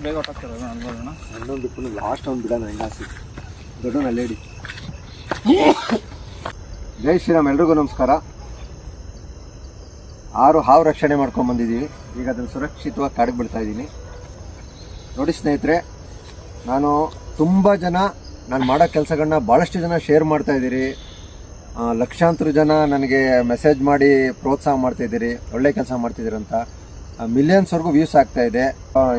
ಬೇಗ ಹೊಟ್ಟಾಗ್ತಾರೆ ಅನ್ಬೋದಣ್ಣ. ಹನ್ನೊಂದು ಬಿಟ್ಟು ಲಾಸ್ಟ್ ಒಂದು ಬಿಡೋಣ ಹೆಂಗಾಸಿ ದೊಡ್ಡ ನಲ್ಲೇಡಿ. ಜೈ ಶ್ರೀರಾಮ್. ಎಲ್ರಿಗೂ ನಮಸ್ಕಾರ. 6 ಹಾವು ರಕ್ಷಣೆ ಮಾಡ್ಕೊಂಡ್ಬಂದಿದ್ದೀವಿ. ಈಗ ಅದನ್ನು ಸುರಕ್ಷಿತವಾಗಿ ಕಾಡಿಗೆ ಬಿಡ್ತಾ ಇದ್ದೀನಿ. ನೋಡಿ ಸ್ನೇಹಿತರೆ, ನಾನು ತುಂಬ ಜನ ನಾನು ಮಾಡೋ ಕೆಲಸಗಳನ್ನ ಭಾಳಷ್ಟು ಜನ ಶೇರ್ ಮಾಡ್ತಾಯಿದ್ದೀರಿ. ಲಕ್ಷಾಂತರ ಜನ ನನಗೆ ಮೆಸೇಜ್ ಮಾಡಿ ಪ್ರೋತ್ಸಾಹ ಮಾಡ್ತಾಯಿದ್ದೀರಿ, ಒಳ್ಳೆ ಕೆಲಸ ಮಾಡ್ತಿದ್ದೀರಂತ. ಮಿಲಿಯನ್ಸ್ವರೆಗೂ ವ್ಯೂಸ್ ಆಗ್ತಾಯಿದೆ.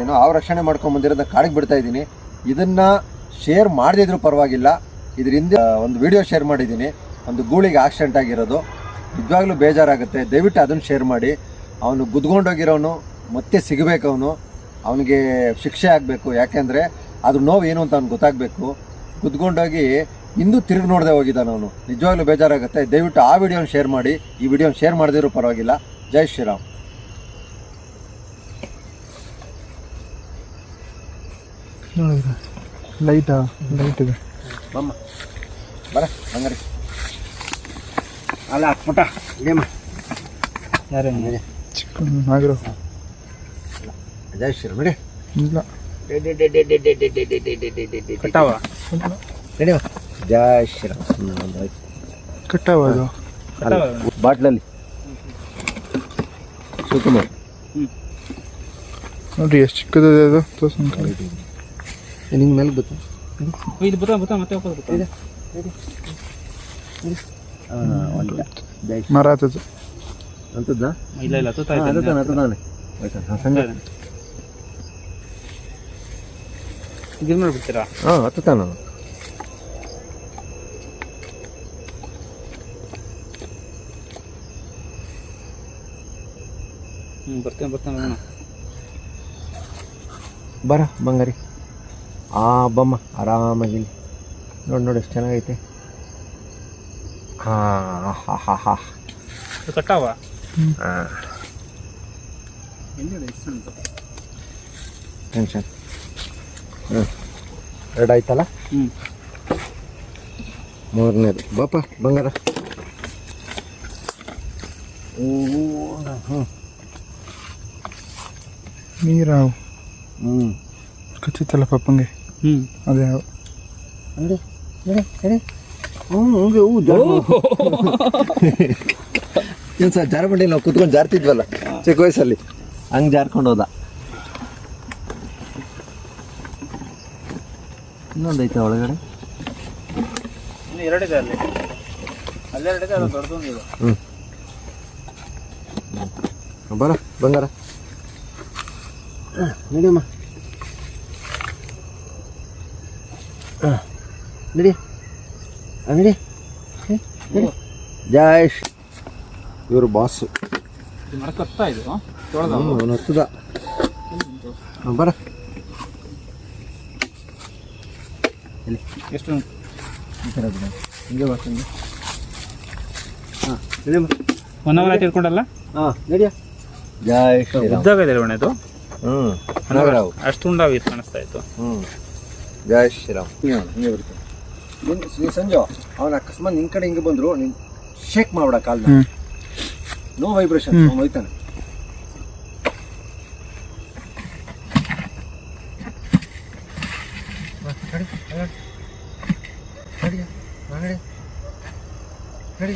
ಏನೋ ಹಾವು ರಕ್ಷಣೆ ಮಾಡ್ಕೊಂಡ್ಬಂದಿರೋದನ್ನ ಕಾಡಿಗೆ ಬಿಡ್ತಾ ಇದ್ದೀನಿ. ಇದನ್ನು ಶೇರ್ ಮಾಡದಿದ್ರೂ ಪರವಾಗಿಲ್ಲ. ಇದ್ರ ಹಿಂದೆ ಒಂದು ವಿಡಿಯೋ ಶೇರ್ ಮಾಡಿದ್ದೀನಿ, ಒಂದು ಗೂಳಿಗೆ ಆಕ್ಸಿಡೆಂಟ್ ಆಗಿರೋದು. ನಿಜವಾಗ್ಲೂ ಬೇಜಾರಾಗುತ್ತೆ. ದಯವಿಟ್ಟು ಅದನ್ನು ಶೇರ್ ಮಾಡಿ. ಅವನು ಗುದ್ಕೊಂಡೋಗಿರೋನು ಮತ್ತೆ ಸಿಗಬೇಕು, ಅವನಿಗೆ ಶಿಕ್ಷೆ ಆಗಬೇಕು. ಯಾಕೆಂದರೆ ಅದ್ರ ನೋವು ಏನು ಅಂತ ಅವ್ನಿಗೆ ಗೊತ್ತಾಗಬೇಕು. ಗುದ್ಕೊಂಡೋಗಿ ಇಂದು ತಿರುಗಿ ನೋಡದೆ ಹೋಗಿದ್ದಾನೆ ಅವನು. ನಿಜವಾಗ್ಲೂ ಬೇಜಾರಾಗುತ್ತೆ. ದಯವಿಟ್ಟು ಆ ವಿಡಿಯೋನ ಶೇರ್ ಮಾಡಿ. ಈ ವಿಡಿಯೋನ ಶೇರ್ ಮಾಡದಿದ್ರೂ ಪರವಾಗಿಲ್ಲ. ಜೈ ಶ್ರೀರಾಮ್. ಲೈಟ್ ಇದೆ. ಬಮ್ಮ ಬರ ಹಂಗಾರೆ ಅಲ್ಲ ಪುಟ ಇದೇಮ್ಮ ಯಾರೇ ಚಿಕ್ಕ ಆಗಿರೋ. ಜೈ ಶ್ರೀರಾಮ್. ನೋಡಿ ಇಲ್ಲ ಕಟ್ಟಾವ ನಡಿವ. ಜೈ ಶ್ರೀರಾಮ್. ಕಟ್ಟಾವ ಅದು ಬಾಟ್ಲಲ್ಲಿ ಸುತ್ತಮುತ್ತ ನೋಡ್ರಿ ಎಷ್ಟು ಚಿಕ್ಕದಿದೆ ಅದು. ತೋರ್ಸಂಕ ನಿಂಗೆ ಮೇಲೆ ಗೊತ್ತಾ ಇದು ಬುತ್ತಾ ಮತ್ತೆ ವಾಪಸ್ ಬುತ್ತಾ ಮರ ಆತದ ಅಂತದ್ದ. ಇಲ್ಲ ಸಂಜೆ ಇದು ಮಾಡಿಬಿಡ್ತೀರಾ? ಹಾಂ ಹತ್ತುತ್ತಾ ನಾನು. ಬರ್ತೇನೆ ಬರ ಬಂಗಾರಿ. ಬಮ್ಮ ಆರಾಮಾಗಿ ನೋಡಿ ಎಷ್ಟು ಚೆನ್ನಾಗೈತೆ. ಹಾಂ ಕಟ್ಟಾವ. ಟೆನ್ಷನ್. ಎರಡು ಆಯ್ತಲ್ಲ. ಮೂರನೇದು ಬಾಪ ಬಂಗಾರ. ನೀರಾವು ಕಚ್ಚಿತ್ತಲ್ಲ ಪಪ್ಪಂಗೆ. ಅದೇ ನೋಡಿ ಏನು ಸರ್ ಜಾರಬಂಡಿ ನಾವು ಕುತ್ಕೊಂಡು ಜಾರ್ತಿದ್ವಲ್ಲ ಚಿಕ್ಕ ವಯಸ್ಸಲ್ಲಿ, ಹಂಗೆ ಜಾರ್ಕೊಂಡು ಹೋದ. ಇನ್ನೊಂದೈತೆ ಒಳಗಡೆ. ಇನ್ನು ಎರಡಿದೆ ಅಲ್ಲಿ, ಅಲ್ಲೆರಡಿದೆ, ಅದು ದೊಡ್ಡದೊಂದಿದೆ. ಬರ ಬಂಗಾರ ನಡಿಯಮ್ಮ. ನಡಿ ನಡಿ ಜೈ. ಇವರು ಬಾಸು. ಮರಕತ್ತಾ ಇದು ಅವನು ಹತ್ತದ. ಬರ ಎಷ್ಟು ಹಿಂಗೆ ಬರ್ತೀನಿ. ಹಾಂ ನಡಿಯಮ್ಮ. 1 ಅವರ್ ಆಯ್ತು ಇಟ್ಕೊಂಡಲ್ಲ. ಹಾಂ ನಡಿಯ. ಜೈ ಶ್ರೀರಾಮ್. ಉದ್ದಾಗ ಇದೆ ಒಣೆದು. ಅಷ್ಟು ಉಂಡಾಗಿತ್ತು ಕಾಣಿಸ್ತಾ ಇತ್ತು. ಜೈ ಶ್ರೀರಾಮ್. ಹಿಂಗೆ ಬರುತ್ತೆ. ನೀನು ಸಂಜೆ ಅವನ ಅಕಸ್ಮಾತ್ ನಿನ್ನ ಕಡೆ ಹಿಂಗೆ ಬಂದರು, ನೀನು ಶೇಕ್ ಮಾಡ್ಬಿಡ ಕಾಲನ್ನ. No vibration. ಅವ್ನು ಹೋಯ್ತಾನೆ. ನಡಿ